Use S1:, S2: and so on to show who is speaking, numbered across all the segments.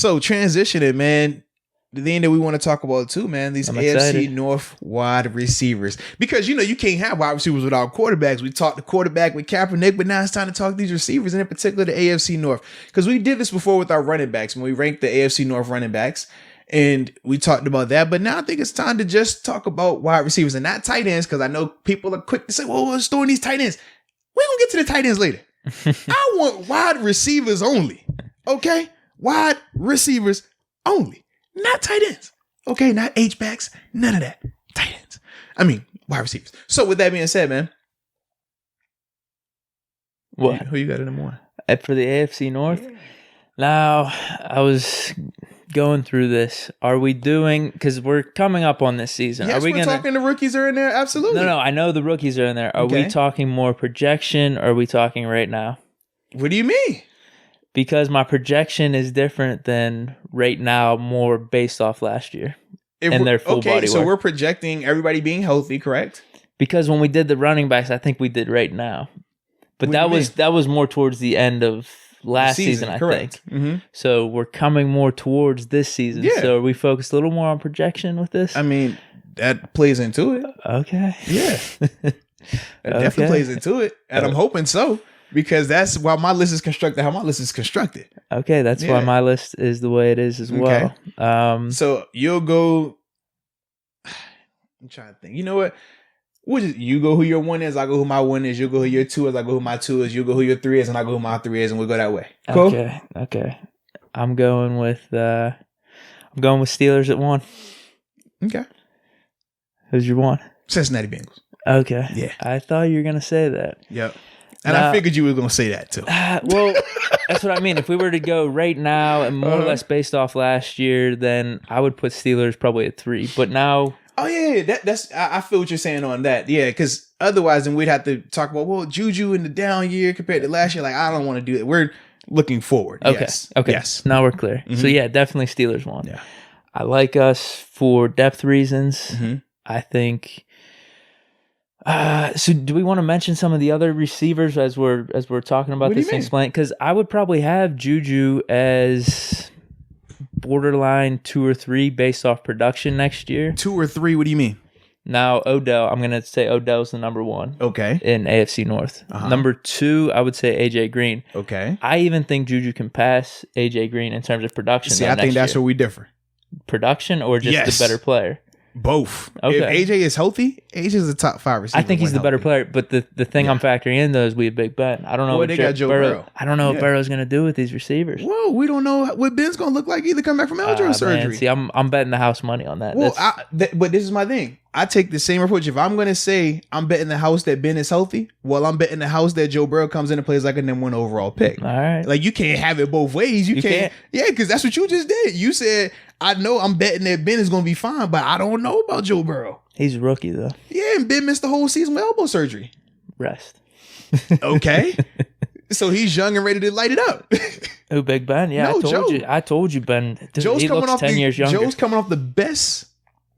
S1: So transitioning, man. The thing that we want to talk about too, man, these AFC North wide receivers. Because, you can't have wide receivers without quarterbacks. We talked the quarterback with Kaepernick, but now it's time to talk these receivers, and in particular the AFC North. Because we did this before with our running backs when we ranked the AFC North running backs, and we talked about that. But now I think it's time to just talk about wide receivers and not tight ends, because I know people are quick to say, well, let's throw in these tight ends. We're going to get to the tight ends later. I want wide receivers only. Okay? Wide receivers only. Not tight ends. Okay, not H-backs. None of that. Tight ends. I mean, wide receivers. So with that being said, man.
S2: What?
S1: Who you got in the morning?
S2: For the AFC North? Now, I was going through this. Are we doing, because we're coming up on this season.
S1: Yes,
S2: are we
S1: we're talking the rookies are in there? Absolutely.
S2: No, I know the rookies are in there. Are we talking more projection, or are we talking right now?
S1: What do you mean?
S2: Because my projection is different than right now, more based off last year and their full body work.
S1: So we're projecting everybody being healthy, correct?
S2: Because when we did the running backs, I think we did right now. But that was more towards the end of last season, I think. Mm-hmm. So we're coming more towards this season. Yeah. So are we focused a little more on projection with this?
S1: I mean, that plays into it.
S2: Okay.
S1: Yeah. That definitely plays into it. And I'm hoping so. Because that's why my list is constructed how my list is constructed.
S2: Okay, that's why my list is the way it is as well.
S1: So you'll go. I'm trying to think. You know what? You go who your one is, I go who my one is. You'll go who your two is, I go who my two is. You'll go who your three is, and I go who my three is, and we'll go that way. Cool?
S2: Okay. I'm going with Steelers at 1.
S1: Okay.
S2: Who's your 1?
S1: Cincinnati Bengals.
S2: Okay.
S1: Yeah.
S2: I thought you were gonna say that.
S1: Yep. And I figured you were going to say that too.
S2: Well, that's what I mean. If we were to go right now and more or less based off last year, then I would put Steelers probably at 3. But now...
S1: Oh, yeah. I feel what you're saying on that. Yeah, because otherwise then we'd have to talk about, well, Juju in the down year compared to last year. Like, I don't want to do it. We're looking forward.
S2: Okay.
S1: Yes.
S2: Okay.
S1: Yes.
S2: Now we're clear. Mm-hmm. So, yeah, definitely Steelers 1. Yeah. I like us for depth reasons. Mm-hmm. I think... so do we want to mention some of the other receivers as we're talking about this and explain? Because I would probably have Juju as borderline 2 or 3 based off production next year.
S1: 2 or 3? What do you mean?
S2: Now Odell, I'm gonna say Odell's the number 1.
S1: Okay.
S2: In AFC North. Number 2, I would say AJ Green.
S1: Okay.
S2: I even think Juju can pass AJ Green in terms of production.
S1: See, I think that's where we differ.
S2: Production or just the better player?
S1: Both.
S2: Okay.
S1: If AJ is healthy, AJ is the top 5 receiver.
S2: I think he's the better player, but the thing I'm factoring in though is we have Big Ben. I don't know
S1: what they got Joe Burrow.
S2: I don't know what Burrow's going to do with these receivers.
S1: Whoa, we don't know what Ben's going to look like either. Come back from algebra surgery.
S2: Man, see, I'm betting the house money on that.
S1: Well, but this is my thing. I take the same approach. If I'm going to say I'm betting the house that Ben is healthy, well, I'm betting the house that Joe Burrow comes in and plays like a #1 overall pick.
S2: All right.
S1: Like, you can't have it both ways. You can't. Yeah, because that's what you just did. You said, I know I'm betting that Ben is going to be fine, but I don't know about Joe Burrow.
S2: He's a rookie, though.
S1: Yeah, and Ben missed the whole season with elbow surgery.
S2: Rest.
S1: Okay. So he's young and ready to light it up.
S2: Who, Big Ben? Yeah,
S1: no,
S2: I told you, Ben. He looks 10 years younger.
S1: Joe's coming off the best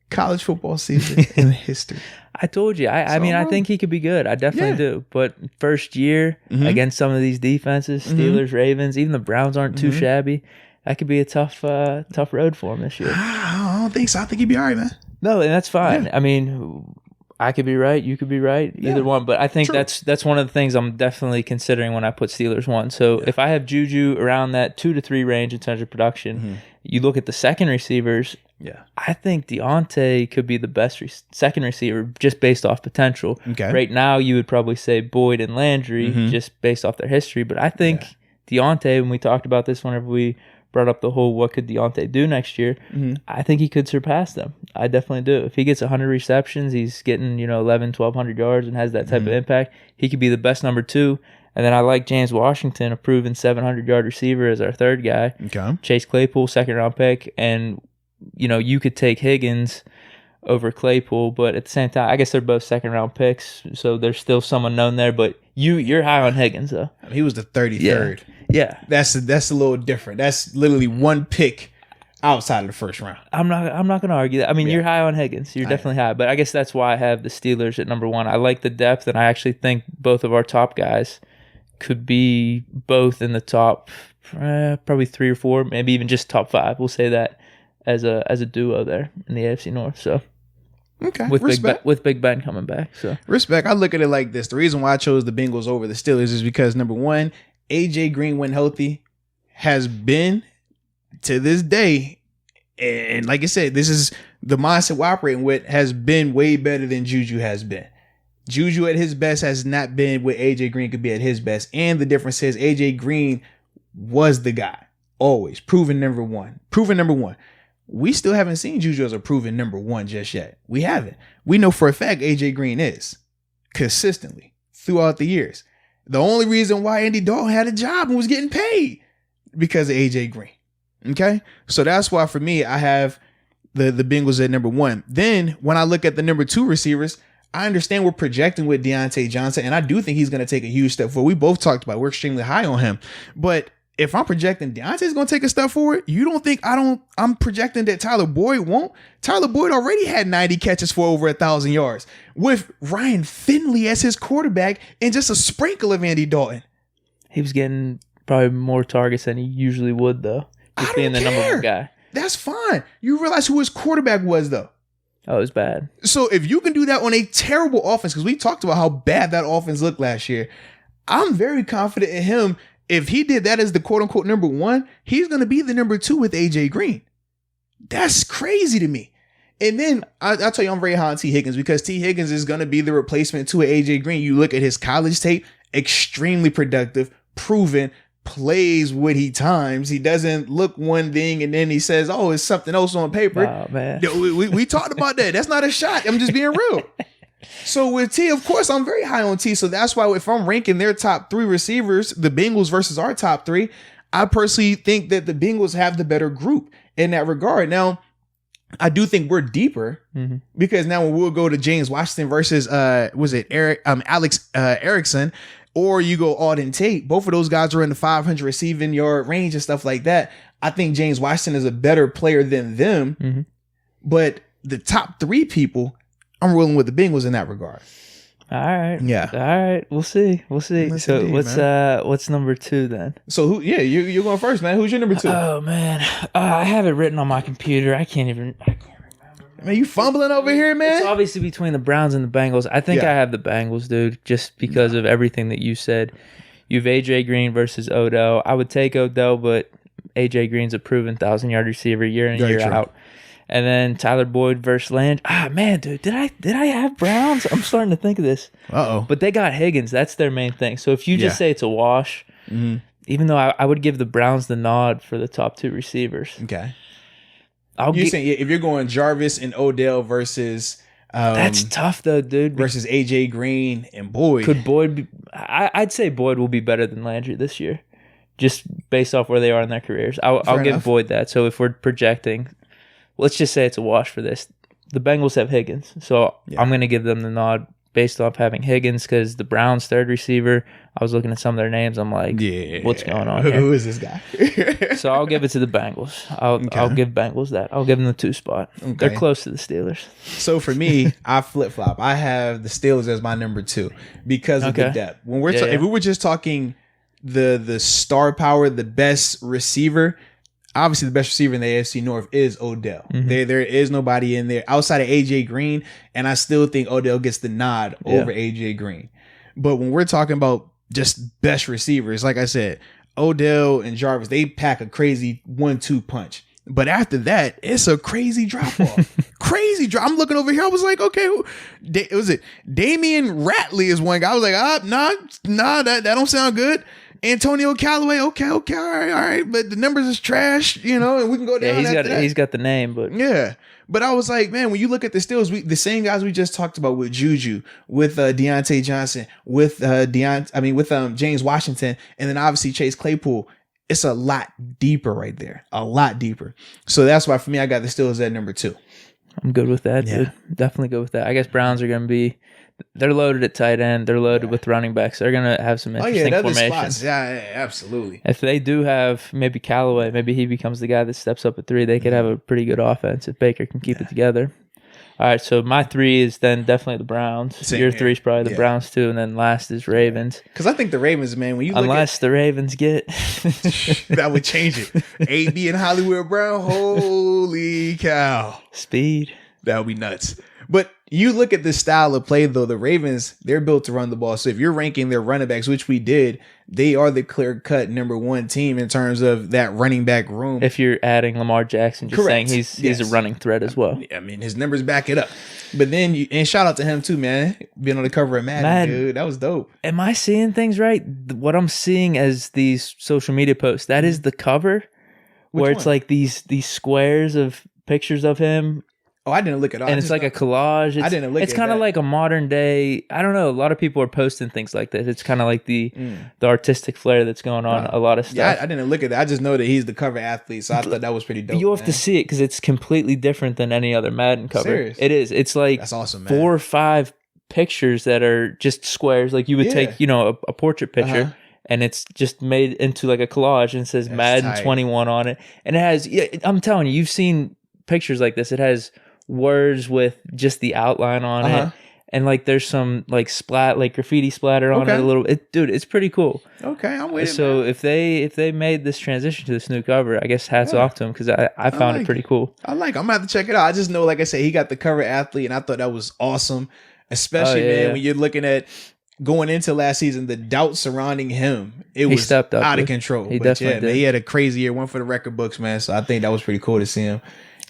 S1: college football season in history.
S2: I told you. I think he could be good. I definitely do. But first year against some of these defenses, Steelers, Ravens, even the Browns aren't too shabby. That could be a tough road for him this year.
S1: I don't think so. I think he'd be all right, man.
S2: No, and that's fine. Yeah. I mean, I could be right. You could be right. Either one. But I think that's one of the things I'm definitely considering when I put Steelers 1. So if I have Juju around that 2 to 3 range in terms of production, you look at the second receivers.
S1: Yeah,
S2: I think Deontay could be the best second receiver just based off potential.
S1: Okay.
S2: Right now, you would probably say Boyd and Landry just based off their history. But I think Deontay, when we talked about this whenever we brought up the whole what could Deontay do next year, I think he could surpass them. I definitely do. If he gets 100 receptions, he's getting 1,100 yards and has that type of impact, he could be the best number 2. And then I like James Washington, a proven 700-yard receiver, as our third guy.
S1: Okay.
S2: Chase Claypool, second-round pick. And, you could take Higgins over Claypool, but at the same time, I guess they're both second-round picks, so there's still some unknown there. But you're high on Higgins, though.
S1: He was the 33rd.
S2: Yeah.
S1: That's a little different. That's literally one pick outside of the first round.
S2: I'm not going to argue that. I mean, you're high on Higgins. You're definitely high. But I guess that's why I have the Steelers at number 1. I like the depth, and I actually think both of our top guys could be both in the top, probably 3 or 4, maybe even just top 5. We'll say that as a duo there in the AFC North. So
S1: okay,
S2: with Big Ben coming back. So
S1: respect. I look at it like this: the reason why I chose the Bengals over the Steelers is because number one, AJ Green, when healthy, has been to this day, and like I said, this is the mindset we're operating with, has been way better than Juju has been. Juju at his best has not been what AJ Green could be at his best. And the difference is AJ Green was the guy. Always. Proven number one. We still haven't seen Juju as a proven number one just yet. We haven't. We know for a fact AJ Green is. Consistently. Throughout the years. The only reason why Andy Dalton had a job and was getting paid. Because of AJ Green. Okay? So that's why for me, I have the Bengals at number 1. Then when I look at the number 2 receivers, I understand we're projecting with Deontay Johnson, and I do think he's going to take a huge step forward. We both talked about it. We're extremely high on him. But if I'm projecting Deontay's going to take a step forward, you don't think I'm projecting that Tyler Boyd won't? Tyler Boyd already had 90 catches for over 1,000 yards with Ryan Finley as his quarterback and just a sprinkle of Andy Dalton.
S2: He was getting probably more targets than he usually would, though. Just being the number 1 guy.
S1: That's fine. You realize who his quarterback was, though.
S2: Oh, it was bad.
S1: So if you can do that on a terrible offense, because we talked about how bad that offense looked last year, I'm very confident in him. If he did that as the quote-unquote number 1, he's going to be the number 2 with AJ Green. That's crazy to me. And then I'll tell you, I'm very high on T. Higgins because T. Higgins is going to be the replacement to AJ Green. You look at his college tape, extremely productive, proven, plays what he times. He doesn't look one thing and then he says, oh, it's something else on paper.
S2: Oh, man.
S1: We talked about that. That's not a shot. I'm just being real. So with T, of course, I'm very high on T. So that's why if I'm ranking their top 3 receivers, the Bengals versus our top 3, I personally think that the Bengals have the better group in that regard. Now, I do think we're deeper because now when we'll go to James Washington versus Alex Erickson, or you go Auden Tate, both of those guys are in the 500 receiving yard range and stuff like that. I think James Washington is a better player than them. But the top 3 people, I'm rolling with the Bengals in that regard.
S2: All right.
S1: Yeah.
S2: All right. We'll see. So indeed, what's number 2 then?
S1: So who? Yeah, you're going first, man. Who's your number 2?
S2: Oh man, I have it written on my computer. I can't remember.
S1: Man, you fumbling over here, man?
S2: It's obviously between the Browns and the Bengals. I think I have the Bengals, dude, just because of everything that you said. You have AJ Green versus Odell. I would take Odell, but AJ Green's a proven 1,000-yard receiver year in, year out. And then Tyler Boyd versus Land. Ah, man, dude, did I have Browns? I'm starting to think of this.
S1: Uh-oh.
S2: But they got Higgins. That's their main thing. So if you just say it's a wash, even though I would give the Browns the nod for the top 2 receivers.
S1: Okay. You're saying if you're going Jarvis and Odell versus
S2: that's tough though, dude.
S1: Versus AJ Green and Boyd.
S2: Could Boyd be, I'd say Boyd will be better than Landry this year, just based off where they are in their careers. I'll give Boyd that. So if we're projecting, let's just say it's a wash for this. The Bengals have Higgins, so I'm going to give them the nod based off having Higgins because the Browns' third receiver. I was looking at some of their names. I'm like, what's going on here?
S1: Who is this guy?
S2: So I'll give it to the Bengals. I'll give Bengals that. I'll give them the 2 spot. Okay. They're close to the Steelers.
S1: So for me, I flip-flop. I have the Steelers as my number 2 because of the depth. When we're if we were just talking the star power, the best receiver, obviously the best receiver in the AFC North is Odell. There is nobody in there outside of AJ Green, and I still think Odell gets the nod over AJ Green. But when we're talking about just best receivers, like I said, Odell and Jarvis, they pack a crazy 1-2 punch. But after that, it's a crazy drop off. I'm looking over here. I was like, okay, was it Damian Ratley is one guy. I was like, nah, that don't sound good. Antonio Callaway, okay, all right, but the numbers is trash, and we can go down.
S2: He's got the name, but
S1: But I was like, man, when you look at the Steelers, the same guys we just talked about with Juju, with Deontay Johnson, with James Washington, and then obviously Chase Claypool. It's a lot deeper right there, a lot deeper. So that's why for me, I got the Steelers at number 2.
S2: I'm good with that, dude. Definitely good with that. I guess Browns are going to be. They're loaded at tight end. They're loaded with running backs. They're going to have some interesting formations.
S1: Spots. Yeah, absolutely.
S2: If they do have maybe Callaway, maybe he becomes the guy that steps up at 3, they could have a pretty good offense if Baker can keep it together. All right, so my 3 is then definitely the Browns.
S1: Same
S2: Your
S1: here.
S2: 3 is probably the Browns too, and then last is Ravens.
S1: Because I think the Ravens, man, when you
S2: unless the Ravens get
S1: that would change it. AB and Hollywood Brown, holy cow,
S2: speed.
S1: That would be nuts. But you look at the style of play, though, the Ravens, they're built to run the ball. So if you're ranking their running backs, which we did, they are the clear-cut number 1 team in terms of that running back room.
S2: If you're adding Lamar Jackson, just
S1: Correct.
S2: saying he's a running threat as well.
S1: I mean, his numbers back it up. But then, and shout out to him too, man. Being on the cover of Madden, dude. That was dope.
S2: Am I seeing things right? What I'm seeing as these social media posts, that is the cover where it's like these squares of pictures of him.
S1: Oh, I didn't look at all.
S2: And it's like a collage.
S1: I didn't look at it.
S2: It's kind of like a modern day. I don't know. A lot of people are posting things like this. It's kind of like the artistic flair that's going on. A lot of stuff.
S1: Yeah, I didn't look at that. I just know that he's the cover athlete. So I thought that was pretty dope.
S2: You have to see it because it's completely different than any other Madden cover.
S1: Serious?
S2: It is. It's like
S1: that's awesome, man.
S2: 4 or 5 pictures that are just squares. Like you would take, a portrait picture. And it's just made into like a collage and it says Madden 21 on it. And it has, I'm telling you, you've seen pictures like this. It has words with just the outline on it. And like there's some like graffiti splatter on it a little. Dude, it's pretty cool.
S1: Okay, I'm with it.
S2: So if they made this transition to this new cover, I guess hats off to him because I found it pretty cool.
S1: I'm gonna have to check it out. I just know, like I said, he got the cover athlete, and I thought that was awesome. Especially man, when you're looking at going into last season, the doubt surrounding him, he was stepped up, out of control.
S2: He definitely did.
S1: Man, he had a crazy year, one for the record books, man. So I think that was pretty cool to see him.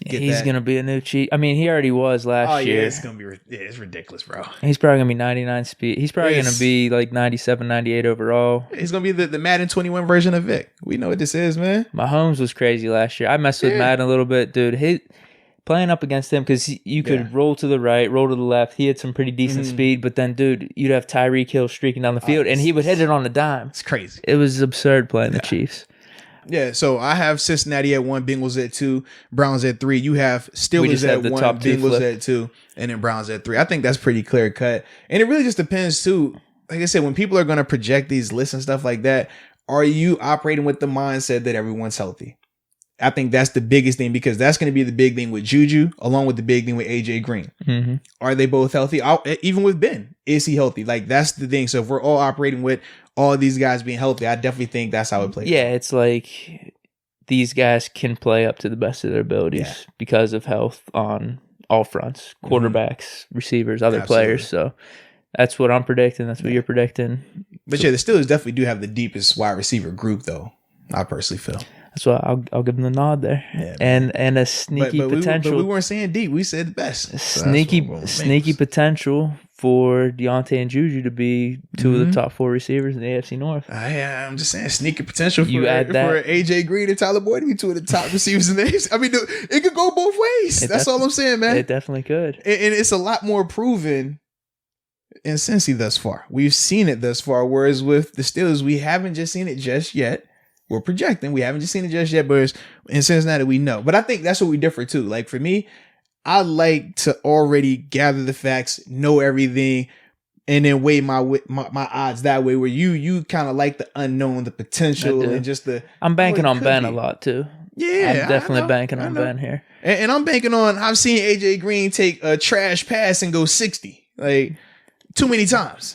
S2: He's going to be a new cheat. I mean, he already was last year.
S1: It's going to be it's ridiculous, bro.
S2: He's probably going to be 99 speed. He's probably going to be like 97, 98 overall.
S1: He's going to be the Madden 21 version of Vic. We know what this is, man.
S2: Mahomes was crazy last year. I messed with Madden a little bit, dude. Playing up against him because you could roll to the right, roll to the left. He had some pretty decent speed, but then, dude, you'd have Tyreek Hill streaking down the field, and he would hit it on a dime.
S1: It's crazy.
S2: It was absurd playing the Chiefs.
S1: Yeah, so I have Cincinnati at 1, Bengals at 2, Browns at 3. You have Steelers at 1, Bengals at 2, and then Browns at 3. I think that's pretty clear cut. And it really just depends, too. Like I said, when people are going to project these lists and stuff like that, are you operating with the mindset that everyone's healthy? I think that's the biggest thing because that's going to be the big thing with Juju, along with the big thing with AJ Green. Mm-hmm. Are they both healthy? Even with Ben, is he healthy? Like, that's the thing. So if we're all operating with all these guys being healthy, I definitely think that's how it plays.
S2: Yeah, it's like these guys can play up to the best of their abilities because of health on all fronts, quarterbacks, receivers, other players. So that's what I'm predicting. That's what you're predicting.
S1: But the Steelers definitely do have the deepest wide receiver group, though, I personally feel.
S2: That's why I'll give them the nod there, and a sneaky potential.
S1: But we weren't saying deep. We said the best.
S2: Sneaky potential for Deontay and Juju to be 2 of the top 4 receivers in the AFC North.
S1: I'm just saying sneaky potential for AJ Green and Tyler Boyd to be 2 of the top receivers in the AFC. I mean, it could go both ways. That's all I'm saying, man.
S2: It definitely could,
S1: and it's a lot more proven in Cincy thus far. We've seen it thus far, whereas with the Steelers, we haven't just seen it just yet. We're projecting. We haven't just seen it just yet, but in Cincinnati, we know. But I think that's what we differ too. Like for me, I like to already gather the facts, know everything, and then weigh my odds that way. Where you kind of like the unknown, the potential, and just the.
S2: I'm banking on Ben a lot too.
S1: Yeah,
S2: I'm definitely banking on Ben here,
S1: and I'm banking on. I've seen AJ Green take a trash pass and go 60 like too many times.